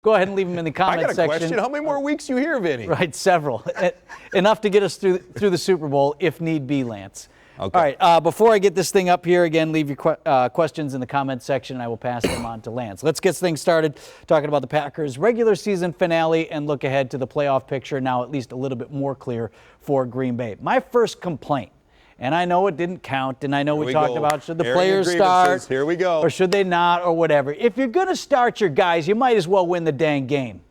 Go ahead and leave them in the comment section. I got a question. How many more weeks you here, Vinny? Right, several. Enough to get us through the Super Bowl if need be, Lance. Okay. All right, before I get this thing up here, again, leave your questions in the comment section, and I will pass them on to Lance. Let's get things started talking about the Packers' regular season finale and look ahead to the playoff picture, now at least a little bit more clear for Green Bay. My first complaint, and I know it didn't count, and I know we talked about should the players start, here we go, or should they not, or whatever. If you're going to start your guys, you might as well win the dang game.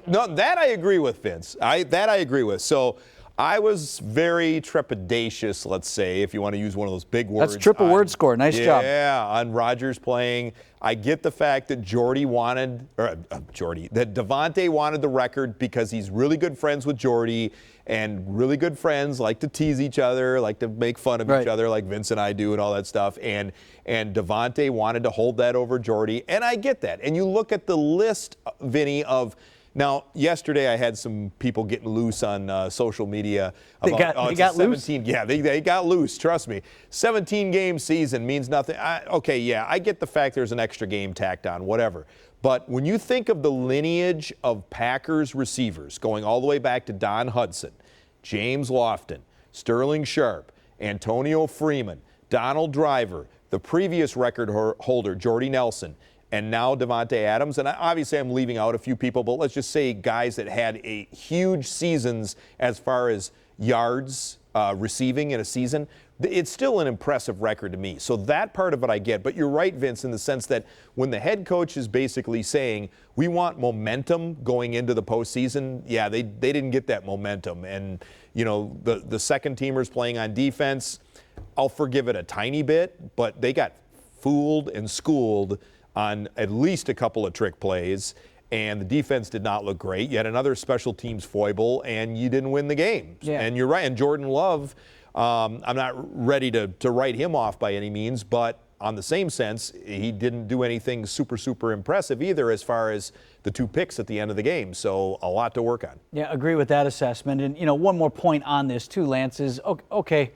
No, that I agree with, Vince. That I agree with. So I was very trepidatious, let's say, if you want to use one of those big words. That's triple word score. Nice job. Yeah, on Rodgers playing. I get the fact that that Davante wanted the record because he's really good friends with Jordy, and really good friends like to tease each other, like to make fun of each other, like Vince and I do, and all that stuff. And Davante wanted to hold that over Jordy, and I get that. And you look at the list, Vinny, of. Now, yesterday I had some people getting loose on social media. They got loose? Yeah, they got loose, trust me. 17-game season means nothing. I get the fact there's an extra game tacked on, whatever. But when you think of the lineage of Packers receivers, going all the way back to Don Hudson, James Lofton, Sterling Sharp, Antonio Freeman, Donald Driver, the previous record holder, Jordy Nelson, and now Davante Adams. And obviously I'm leaving out a few people, but let's just say guys that had a huge seasons as far as yards receiving in a season. It's still an impressive record to me. So that part of it I get. But you're right, Vince, in the sense that when the head coach is basically saying, we want momentum going into the postseason, yeah, they didn't get that momentum. And, you know, the second teamers playing on defense, I'll forgive it a tiny bit, but they got fooled and schooled on at least a couple of trick plays, and the defense did not look great. You had another special teams foible, and you didn't win the game. Yeah. And you're right. And Jordan Love, I'm not ready to write him off by any means, but on the same sense, he didn't do anything super impressive either as far as the 2 picks at the end of the game. So a lot to work on. Yeah, agree with that assessment. And, you know, one more point on this too, Lance, is, okay,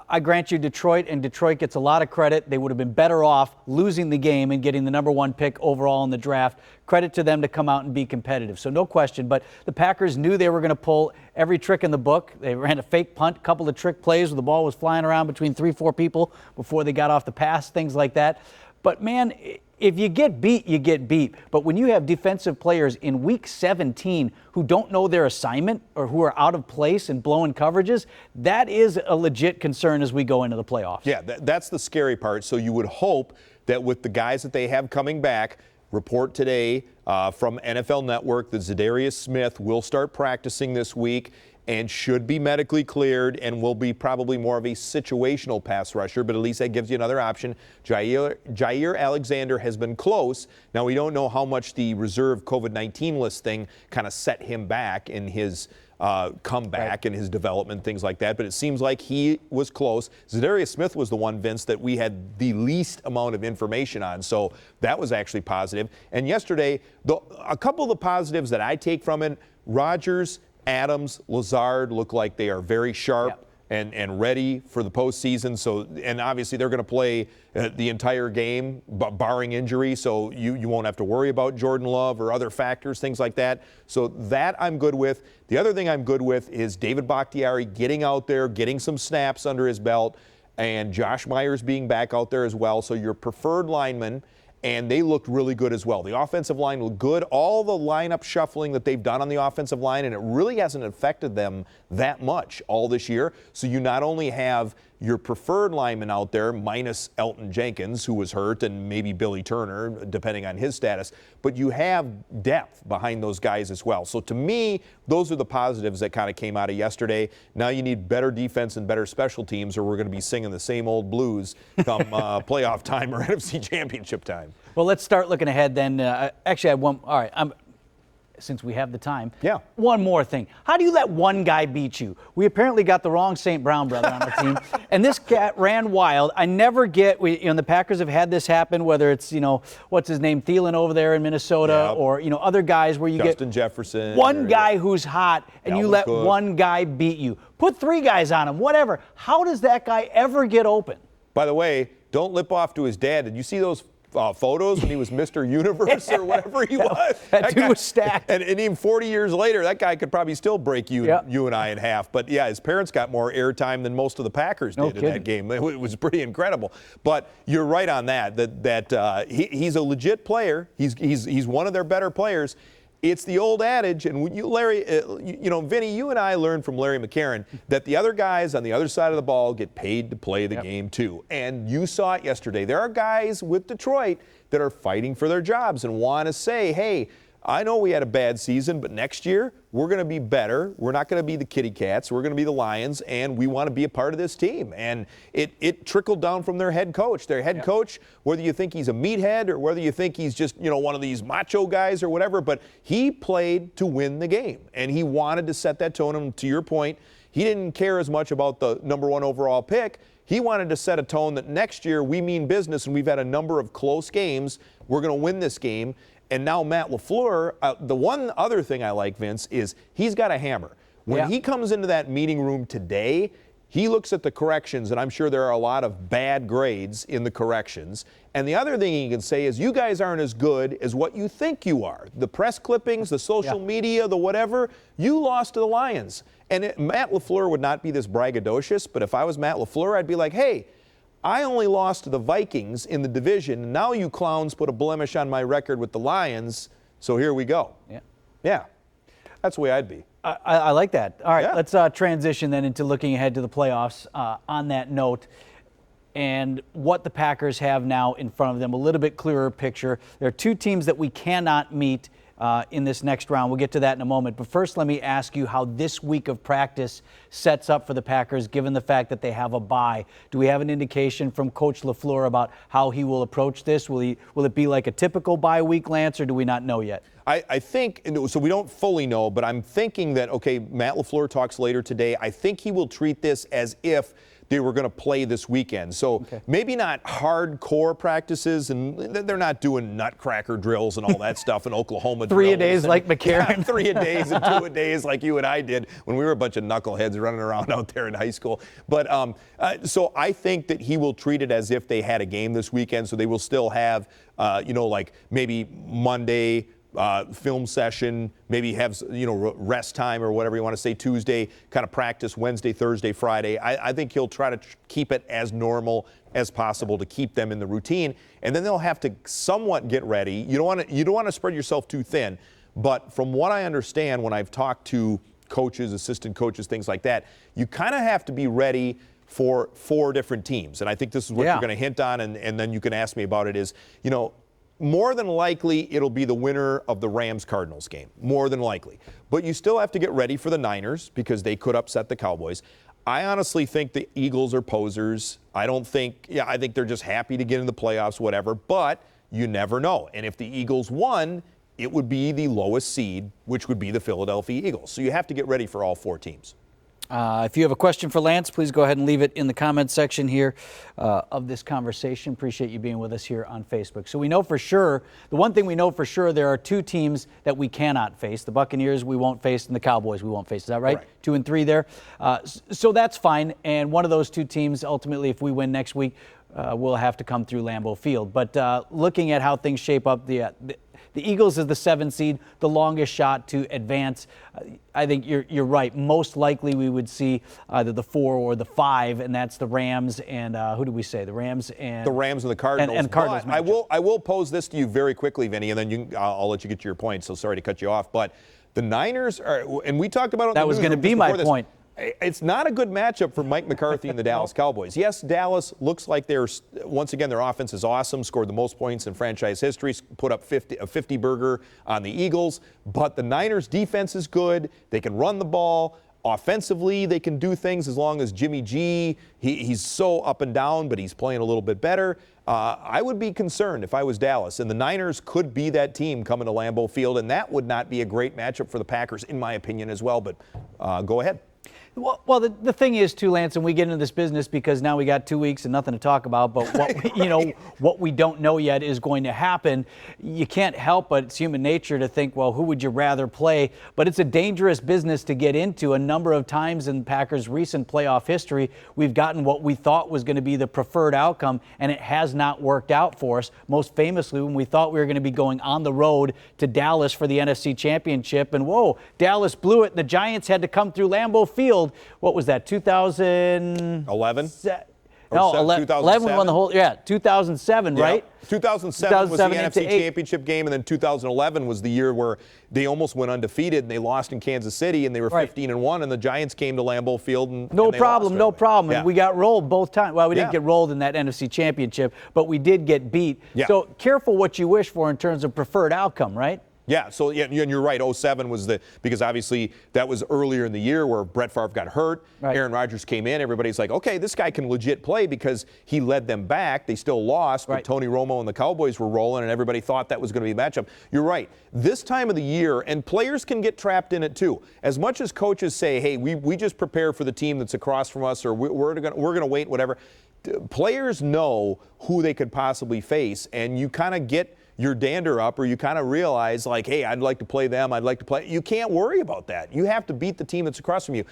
I grant you Detroit, and Detroit gets a lot of credit. They would have been better off losing the game and getting the number 1 pick overall in the draft. Credit to them to come out and be competitive. So no question. But the Packers knew they were going to pull every trick in the book. They ran a fake punt, a couple of trick plays where the ball was flying around between 3-4 people before they got off the pass, things like that. But, man, if you get beat, you get beat. But when you have defensive players in Week 17 who don't know their assignment or who are out of place and blowing coverages, that is a legit concern as we go into the playoffs. Yeah, that's the scary part. So you would hope that with the guys that they have coming back, report today from NFL Network that Zadarius Smith will start practicing this week and should be medically cleared and will be probably more of a situational pass rusher, but at least that gives you another option. Jair Alexander has been close. Now, we don't know how much the reserve COVID-19 list thing kind of set him back in his comeback and his development, things like that, but it seems like he was close. Zadarius Smith was the one, Vince, that we had the least amount of information on, so that was actually positive. And yesterday, a couple of the positives that I take from it, Rodgers, Adams, Lazard look like they are very sharp and ready for the postseason. So, and obviously they're going to play the entire game, barring injury. So you won't have to worry about Jordan Love or other factors, things like that. So that I'm good with. The other thing I'm good with is David Bakhtiari getting out there, getting some snaps under his belt, and Josh Myers being back out there as well. So your preferred lineman. And they looked really good as well. The offensive line looked good. All the lineup shuffling that they've done on the offensive line, and it really hasn't affected them that much all this year. So you not only have your preferred lineman out there, minus Elton Jenkins, who was hurt, and maybe Billy Turner, depending on his status, but you have depth behind those guys as well. So to me, those are the positives that kind of came out of yesterday. Now you need better defense and better special teams, or we're going to be singing the same old blues come playoff time or NFC Championship time. Well, let's start looking ahead then. Actually, I have one. All right, since we have the time. Yeah. One more thing. How do you let one guy beat you? We apparently got the wrong St. Brown brother on our team, and this cat ran wild. I never get, the Packers have had this happen, whether it's, what's his name, Thielen over there in Minnesota, or, other guys where you Justin Jefferson. One guy who's hot, and you let one guy beat you. Put 3 guys on him, whatever. How does that guy ever get open? By the way, don't lip off to his dad. Did you see those photos when he was Mr. Universe or whatever he was. That dude was stacked. And even 40 years later, that guy could probably still break you and I in half. But yeah, his parents got more airtime than most of the Packers did in that game. It was pretty incredible. But you're right on that he's a legit player. He's one of their better players. It's the old adage, and Larry, Vinny, you and I learned from Larry McCarron that the other guys on the other side of the ball get paid to play the game too. And you saw it yesterday. There are guys with Detroit that are fighting for their jobs and want to say, hey, I know we had a bad season, but next year we're going to be better. We're not going to be the kitty cats. We're going to be the Lions, and we want to be a part of this team. And it trickled down from their head coach. Their head coach, whether you think he's a meathead or whether you think he's just, one of these macho guys or whatever, but he played to win the game, and he wanted to set that tone. And to your point, he didn't care as much about the number 1 overall pick. He wanted to set a tone that next year we mean business, and we've had a number of close games. We're going to win this game. And now Matt LaFleur, the one other thing I like, Vince, is he's got a hammer. When he comes into that meeting room today, he looks at the corrections, and I'm sure there are a lot of bad grades in the corrections. And the other thing he can say is, you guys aren't as good as what you think you are. The press clippings, the social media, the whatever, you lost to the Lions. And Matt LaFleur would not be this braggadocious, but if I was Matt LaFleur, I'd be like, hey, I only lost to the Vikings in the division, and now you clowns put a blemish on my record with the Lions, so here we go. Yeah. That's the way I'd be. I like that. All right, let's transition then into looking ahead to the playoffs on that note and what the Packers have now in front of them, a little bit clearer picture. There are 2 teams that we cannot meet in this next round. We'll get to that in a moment. But first, let me ask you how this week of practice sets up for the Packers, given the fact that they have a bye. Do we have an indication from Coach LaFleur about how he will approach this? Will it be like a typical bye week, Lance, or do we not know yet? I think, so we don't fully know, but I'm thinking that, Matt LaFleur talks later today. I think he will treat this as if they were going to play this weekend. So maybe not hardcore practices, and they're not doing nutcracker drills and all that stuff in Oklahoma. 3 a days like McCarron. 3 a days and 2 a days like you and I did when we were a bunch of knuckleheads running around out there in high school. But so I think that he will treat it as if they had a game this weekend. So they will still have, like maybe Monday, film session, maybe have rest time or whatever you want to say, Tuesday, kind of practice Wednesday, Thursday, Friday. I think he'll try to keep it as normal as possible to keep them in the routine, and then they'll have to somewhat get ready. You don't want to spread yourself too thin, but from what I understand when I've talked to coaches, assistant coaches, things like that, you kind of have to be ready for 4 different teams, and I think this is what you're going to hint on, and then you can ask me about it is, more than likely, it'll be the winner of the Rams-Cardinals game, more than likely. But you still have to get ready for the Niners because they could upset the Cowboys. I honestly think the Eagles are posers. I think they're just happy to get in the playoffs, whatever, but you never know. And if the Eagles won, it would be the lowest seed, which would be the Philadelphia Eagles. So you have to get ready for all 4 teams. If you have a question for Lance, please go ahead and leave it in the comments section here of this conversation. Appreciate you being with us here on Facebook. So we know for sure, the one thing we know for sure, there are 2 teams that we cannot face. The Buccaneers we won't face, and the Cowboys we won't face. Is that right? 2 and 3 there. So that's fine. And one of those 2 teams, ultimately, if we win next week, will have to come through Lambeau Field. But looking at how things shape up, the Eagles is the 7 seed, the longest shot to advance. I think you're right. Most likely we would see either the 4 or the 5, and that's the Rams and who do we say? The Rams and the Cardinals. And Cardinals. I will pose this to you very quickly, Vinny, and then I'll let you get to your point. So sorry to cut you off, but the Niners are, and we talked about it. That was going to be my point. It's not a good matchup for Mike McCarthy and the Dallas Cowboys. Yes, Dallas looks like once again, their offense is awesome, scored the most points in franchise history, put up a 50-burger on the Eagles, but the Niners' defense is good. They can run the ball. Offensively, they can do things as long as Jimmy G, he's so up and down, but he's playing a little bit better. I would be concerned if I was Dallas, and the Niners could be that team coming to Lambeau Field, and that would not be a great matchup for the Packers, in my opinion, as well, but go ahead. Well, the thing is, too, Lance, and we get into this business because now we got 2 weeks and nothing to talk about. But what what we don't know yet is going to happen. You can't help but it's human nature to think, well, who would you rather play? But it's a dangerous business to get into. A number of times in Packers' recent playoff history, we've gotten what we thought was going to be the preferred outcome, and it has not worked out for us. Most famously, when we thought we were going to be going on the road to Dallas for the NFC Championship, and whoa, Dallas blew it, and the Giants had to come through Lambeau Field. What was that, 2011? No, 11 won the whole, 2007, yeah. right? 2007 was the NFC Championship game, and then 2011 was the year where they almost went undefeated, and they lost in Kansas City, and they were 15-1, and the Giants came to Lambeau Field, and no problem. Yeah. And we got rolled both times. Well, we didn't get rolled in that NFC Championship, but we did get beat. Yeah. So careful what you wish for in terms of preferred outcome, right? Yeah, so and you're right. 07 was because obviously that was earlier in the year where Brett Favre got hurt. Right. Aaron Rodgers came in. Everybody's like, okay, this guy can legit play because he led them back. They still lost, but Tony Romo and the Cowboys were rolling, and everybody thought that was going to be a matchup. You're right. This time of the year, and players can get trapped in it too. As much as coaches say, hey, we just prepare for the team that's across from us, or we're going to wait, whatever. Players know who they could possibly face, and you kind of get your dander up, or you kind of realize, like, hey, I'd like to play them, I'd like to play. You can't worry about that. You have to beat the team that's across from you.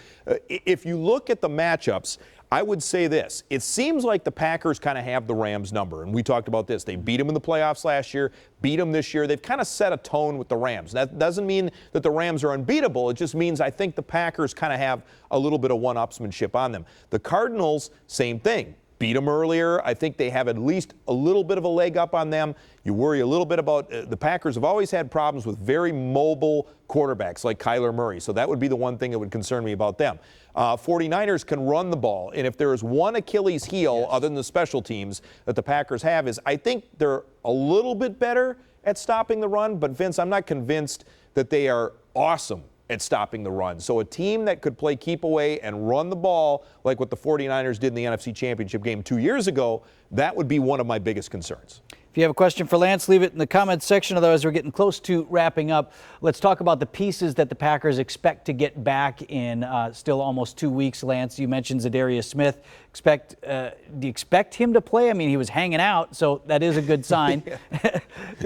If you look at the matchups, I would say this. It seems like the Packers kind of have the Rams number, and we talked about this. They beat them in the playoffs last year, beat them this year. They've kind of set a tone with the Rams. That doesn't mean that the Rams are unbeatable. It just means I think the Packers kind of have a little bit of one-upsmanship on them. The Cardinals, same thing. Beat them earlier. I think they have at least a little bit of a leg up on them. You worry a little bit about the Packers have always had problems with very mobile quarterbacks like Kyler Murray. So that would be the one thing that would concern me about them. 49ers can run the ball. And if there is one Achilles heel other than the special teams that the Packers have is I think they're a little bit better at stopping the run. But, Vince, I'm not convinced that they are awesome at stopping the run. So a team that could play keep away and run the ball like what the 49ers did in the NFC Championship game 2 years ago, that would be one of my biggest concerns. If you have a question for Lance, leave it in the comments section. Otherwise, we're getting close to wrapping up. Let's talk about the pieces that the Packers expect to get back in still almost 2 weeks. Lance, you mentioned Zadarius Smith. Do you expect him to play? I mean, he was hanging out, so that is a good sign.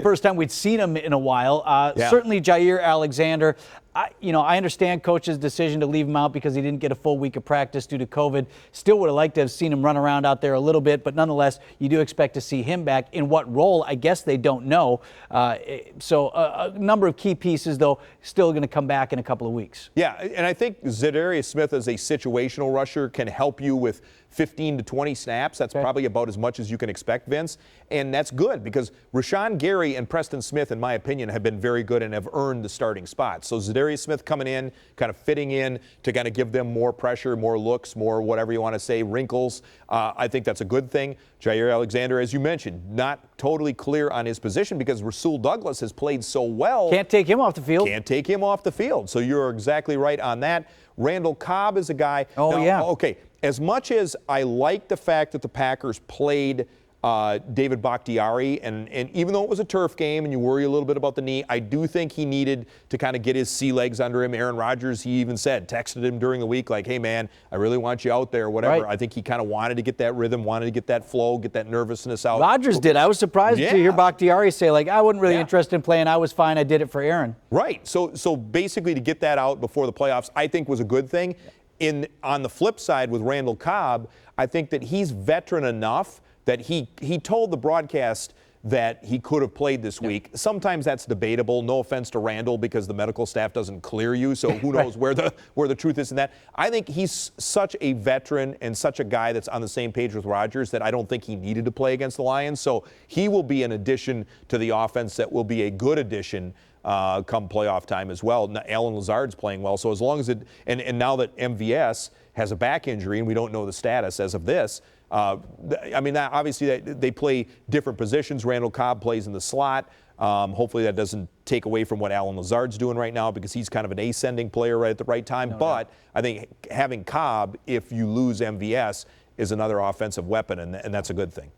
First time we'd seen him in a while. Certainly Jair Alexander. I understand coach's decision to leave him out because he didn't get a full week of practice due to COVID. Still would have liked to have seen him run around out there a little bit, but nonetheless, you do expect to see him back. In what role, I guess they don't know. So a number of key pieces, though, still going to come back in a couple of weeks. Yeah, and I think Zadarius Smith as a situational rusher can help you with 15 to 20 snaps. That's probably about as much as you can expect, Vince. And that's good because Rashawn Gary and Preston Smith, in my opinion, have been very good and have earned the starting spot. So Zadarius Smith coming in, kind of fitting in to kind of give them more pressure, more looks, more whatever you want to say, wrinkles. I think that's a good thing. Jair Alexander, as you mentioned, not totally clear on his position because Rasul Douglas has played so well. Can't take him off the field. Can't take him off the field. So you're exactly right on that. Randall Cobb is a guy. Okay. As much as I like the fact that the Packers played David Bakhtiari, and even though it was a turf game and you worry a little bit about the knee, I do think he needed to kind of get his sea legs under him. Aaron Rodgers, he even texted him during the week like, hey, man, I really want you out there, whatever. Right. I think he kind of wanted to get that rhythm, wanted to get that flow, get that nervousness out. Rodgers did. I was surprised to hear Bakhtiari say, like, I wasn't really interested in playing. I was fine. I did it for Aaron. Right. So basically to get that out before the playoffs, I think was a good thing. On the flip side with Randall Cobb, I think that he's veteran enough that he told the broadcast that he could have played this week. Sometimes that's debatable. No offense to Randall because the medical staff doesn't clear you, so who knows where the truth is in that. I think he's such a veteran and such a guy that's on the same page with Rodgers that I don't think he needed to play against the Lions. So he will be an addition to the offense that will be a good addition come playoff time as well. Now, Allen Lazard's playing well, so as long as it and now that MVS has a back injury and we don't know the status as of this, obviously they play different positions. Randall Cobb plays in the slot. Hopefully that doesn't take away from what Allen Lazard's doing right now because he's kind of an ascending player right at the right time. But I think having Cobb, if you lose MVS, is another offensive weapon, and that's a good thing.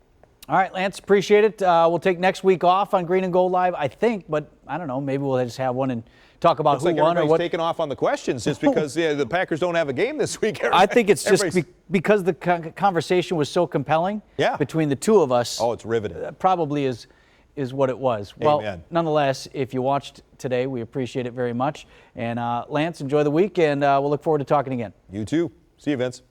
All right, Lance, appreciate it. We'll take next week off on Green and Gold Live, I think, but I don't know. Maybe we'll just have one and talk about Looks who like won or everybody's what. taking off on the questions just because the Packers don't have a game this week. I think it's just Everybody's- because the conversation was so compelling between the two of us. Oh, it's riveting. Probably is what it was. Well, Amen. nonetheless, if you watched today, we appreciate it very much. And Lance, enjoy the week, and we'll look forward to talking again. You too. See you, Vince.